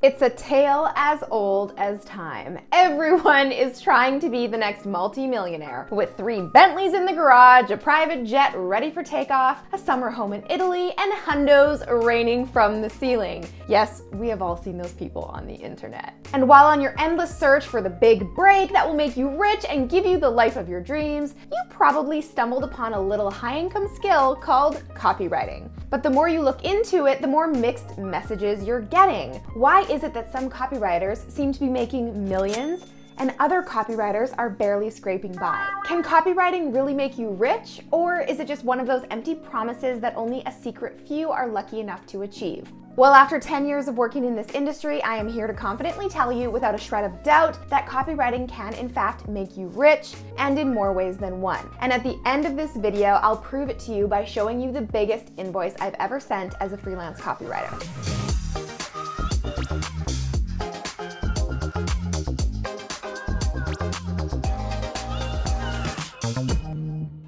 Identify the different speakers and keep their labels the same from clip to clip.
Speaker 1: It's a tale as old as time. Everyone is trying to be the next multi-millionaire with 3 Bentleys in the garage, a private jet ready for takeoff, a summer home in Italy, and hundos raining from the ceiling. Yes, we have all seen those people on the internet. And while on your endless search for the big break that will make you rich and give you the life of your dreams, you probably stumbled upon a little high-income skill called copywriting. But the more you look into it, the more mixed messages you're getting. Why is it that some copywriters seem to be making millions and other copywriters are barely scraping by? Can copywriting really make you rich, or is it just one of those empty promises that only a secret few are lucky enough to achieve? Well, after 10 years of working in this industry, I am here to confidently tell you without a shred of doubt that copywriting can in fact make you rich, and in more ways than one. And at the end of this video, I'll prove it to you by showing you the biggest invoice I've ever sent as a freelance copywriter.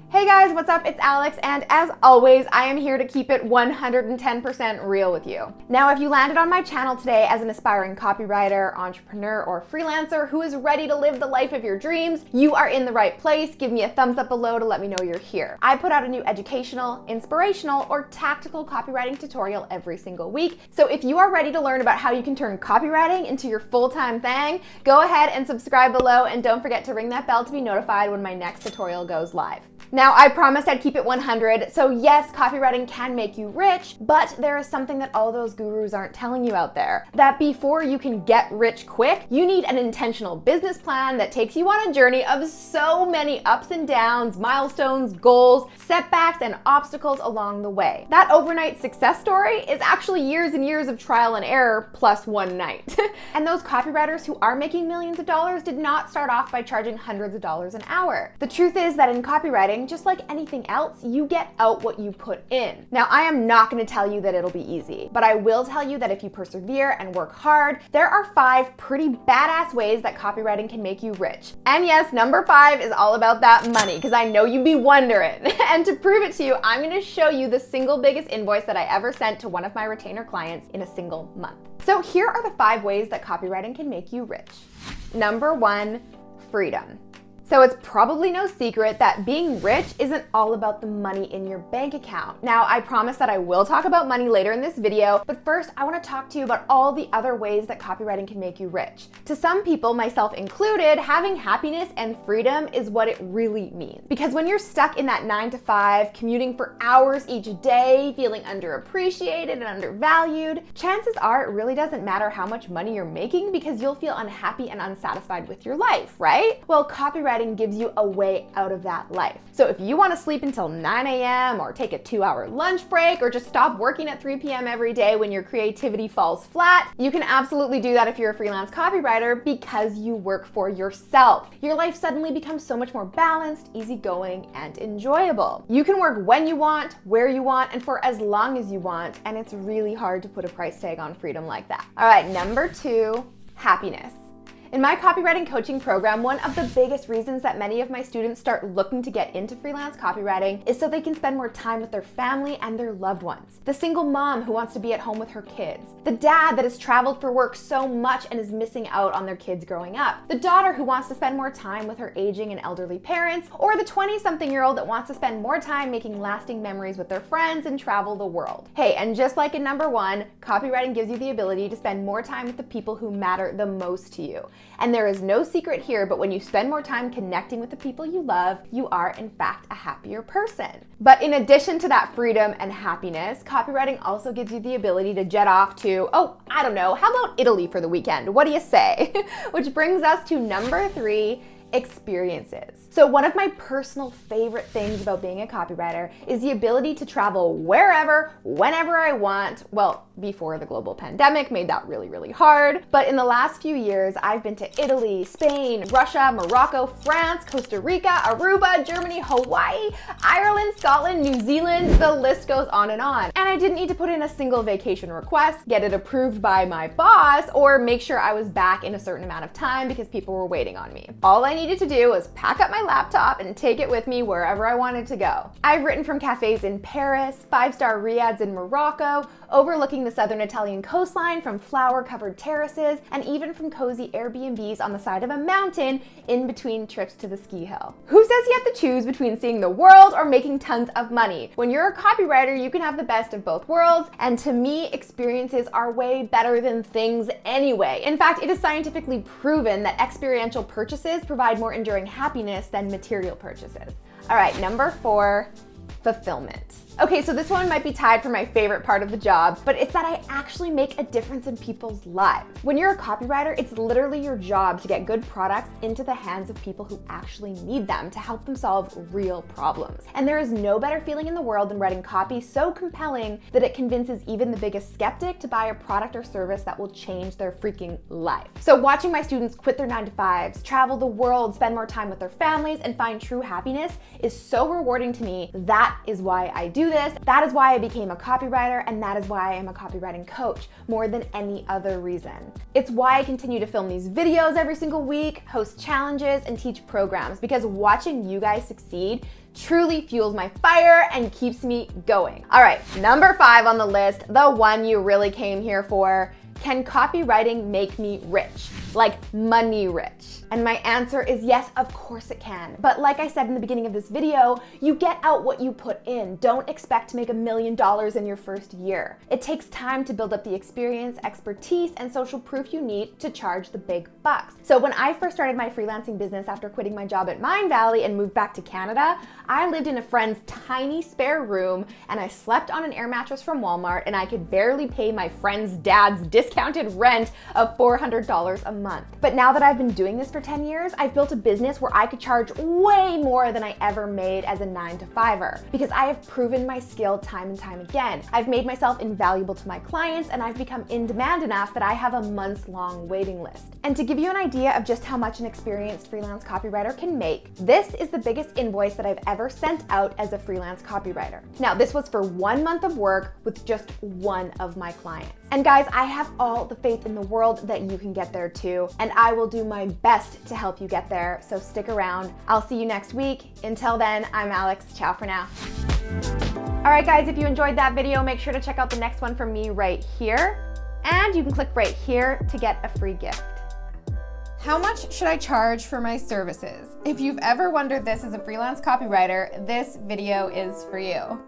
Speaker 1: Hey guys, what's up? It's Alex, and as always, I am here to keep it 110% real with you. Now, if you landed on my channel today as an aspiring copywriter, entrepreneur, or freelancer who is ready to live the life of your dreams, you are in the right place. Give me a thumbs up below to let me know you're here. I put out a new educational, inspirational, or tactical copywriting tutorial every single week. So if you are ready to learn about how you can turn copywriting into your full-time thing, go ahead and subscribe below, and don't forget to ring that bell to be notified when my next tutorial goes live. Now, I promised I'd keep it 100, so yes, copywriting can make you rich, but there is something that all those gurus aren't telling you out there. That before you can get rich quick, you need an intentional business plan that takes you on a journey of so many ups and downs, milestones, goals, setbacks, and obstacles along the way. That overnight success story is actually years and years of trial and error plus one night. And those copywriters who are making millions of dollars did not start off by charging hundreds of dollars an hour. The truth is that in copywriting, just like anything else, you get out what you put in. Now, I am not going to tell you that it'll be easy, but I will tell you that if you persevere and work hard, there are 5 pretty badass ways that copywriting can make you rich. And yes, number 5 is all about that money, because I know you'd be wondering. And to prove it to you, I'm going to show you the single biggest invoice that I ever sent to one of my retainer clients in a single month. So here are the 5 ways that copywriting can make you rich. Number 1, freedom. So it's probably no secret that being rich isn't all about the money in your bank account. Now, I promise that I will talk about money later in this video, but first I want to talk to you about all the other ways that copywriting can make you rich. To some people, myself included, having happiness and freedom is what it really means. Because when you're stuck in that 9 to 5, commuting for hours each day, feeling underappreciated and undervalued, chances are it really doesn't matter how much money you're making because you'll feel unhappy and unsatisfied with your life, right? Well, copywriting gives you a way out of that life. So if you want to sleep until 9 a.m. or take a 2-hour lunch break or just stop working at 3 p.m. every day when your creativity falls flat, you can absolutely do that if you're a freelance copywriter because you work for yourself. Your life suddenly becomes so much more balanced, easygoing, and enjoyable. You can work when you want, where you want, and for as long as you want, and it's really hard to put a price tag on freedom like that. All right, number 2, happiness. In my copywriting coaching program, one of the biggest reasons that many of my students start looking to get into freelance copywriting is so they can spend more time with their family and their loved ones. The single mom who wants to be at home with her kids. The dad that has traveled for work so much and is missing out on their kids growing up. The daughter who wants to spend more time with her aging and elderly parents, or the 20-something-year-old that wants to spend more time making lasting memories with their friends and travel the world. Hey, and just like in number 1, copywriting gives you the ability to spend more time with the people who matter the most to you. And there is no secret here, but when you spend more time connecting with the people you love, you are in fact a happier person. But in addition to that freedom and happiness, copywriting also gives you the ability to jet off to, oh, I don't know, how about Italy for the weekend? What do you say? Which brings us to number 3, experiences. So one of my personal favorite things about being a copywriter is the ability to travel wherever, whenever I want. Well, before the global pandemic made that really, really hard. But in the last few years, I've been to Italy, Spain, Russia, Morocco, France, Costa Rica, Aruba, Germany, Hawaii, Ireland, Scotland, New Zealand, the list goes on. And I didn't need to put in a single vacation request, get it approved by my boss, or make sure I was back in a certain amount of time because people were waiting on me. All I needed to do was pack up my laptop and take it with me wherever I wanted to go. I've written from cafes in Paris, 5-star riads in Morocco, overlooking the southern Italian coastline, from flower-covered terraces, and even from cozy Airbnbs on the side of a mountain in between trips to the ski hill. Who says you have to choose between seeing the world or making tons of money? When you're a copywriter, you can have the best of both worlds, and to me, experiences are way better than things anyway. In fact, it is scientifically proven that experiential purchases provide more enduring happiness than material purchases. All right, number 4, fulfillment. Okay, so this one might be tied for my favorite part of the job, but it's that I actually make a difference in people's lives. When you're a copywriter, it's literally your job to get good products into the hands of people who actually need them to help them solve real problems. And there is no better feeling in the world than writing copy so compelling that it convinces even the biggest skeptic to buy a product or service that will change their freaking life. So watching my students quit their 9-to-5s, travel the world, spend more time with their families, and find true happiness is so rewarding to me. That is why I do this. That is why I became a copywriter, and that is why I am a copywriting coach more than any other reason. It's why I continue to film these videos every single week, host challenges, and teach programs, because watching you guys succeed truly fuels my fire and keeps me going. All right, number 5 on the list, the one you really came here for. Can copywriting make me rich? Like money rich? And my answer is yes, of course it can. But like I said in the beginning of this video, you get out what you put in. Don't expect to make $1 million in your first year. It takes time to build up the experience, expertise, and social proof you need to charge the big bucks. So when I first started my freelancing business after quitting my job at Mindvalley and moved back to Canada, I lived in a friend's tiny spare room, and I slept on an air mattress from Walmart, and I could barely pay my friend's dad's discounted rent of $400 a month. But now that I've been doing this for 10 years, I've built a business where I could charge way more than I ever made as a 9-to-5er, because I have proven my skill time and time again. I've made myself invaluable to my clients, and I've become in demand enough that I have a months-long waiting list. And to give you an idea of just how much an experienced freelance copywriter can make, this is the biggest invoice that I've ever sent out as a freelance copywriter. Now, this was for 1 month of work with just one of my clients. And guys, I have all the faith in the world that you can get there too, and I will do my best to help you get there, so stick around. I'll see you next week. Until then, I'm Alex. Ciao for now. All right, guys, if you enjoyed that video, make sure to check out the next one from me right here, and you can click right here to get a free gift. How much should I charge for my services? If you've ever wondered this as a freelance copywriter, this video is for you.